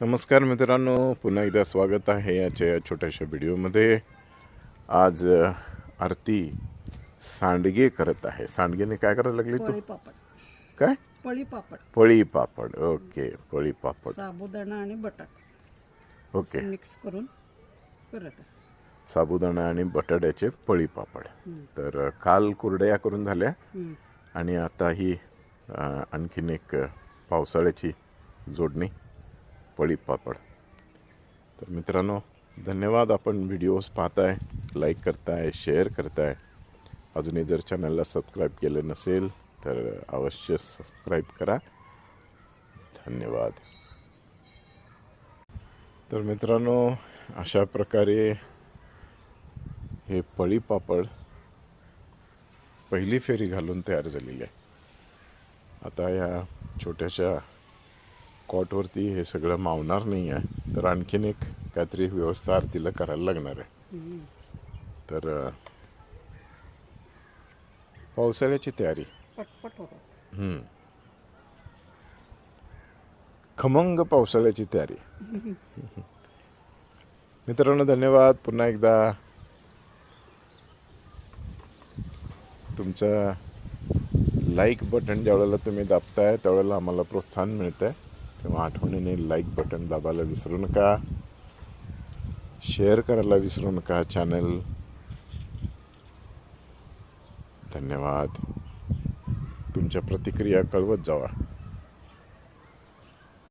नमस्कार मित्रांनो, पुन्हा एकदा स्वागत आहे या छोट्याशा व्हिडिओमध्ये. आज आरती सांडगे करत आहे. सांडगेने काय करायला लागली तू? पळी पापड. काय? पळी पापड. पळी पापड. ओके, पळी पापड. साबुदाणा आणि बटाटा ओके, मिक्स करून करत आहे. साबुदाणा आणि बटाट्याचे पळी पापड. तर काल कुरडया करून झाल्या आणि आता ही आणखीन एक पावसाळ्याची जोडणी पळी पापड. तर मित्रांनो, धन्यवाद. आपण व्हिडिओज पाहताय, लाईक करताय, शेअर करताय. अजूनही जर चॅनलला सबस्क्राईब केलं नसेल तर अवश्य सबस्क्राईब करा. धन्यवाद. तर मित्रांनो, अशा प्रकारे हे पळी पापड पहिली फेरी घालून तयार झालेली आहे. आता या छोट्याशा कॉटवरती हे सगळं मावणार नाही आहे, तर आणखीन एक काहीतरी व्यवस्था आरतीला करायला लागणार आहे. तर पावसाळ्याची तयारी पटपट होतात. खमंग पावसाळ्याची तयारी. मित्रांनो, धन्यवाद. पुन्हा एकदा तुमचं लाईक बटन ज्यावेळेला तुम्ही दाबताय त्यावेळेला आम्हाला प्रोत्साहन मिळतं आहे, तेव्हा आठवणीने लाईक बटन दाबायला विसरू नका. शेअर करायला विसरू नका चॅनल. धन्यवाद. तुमच्या प्रतिक्रिया कळवत जावा.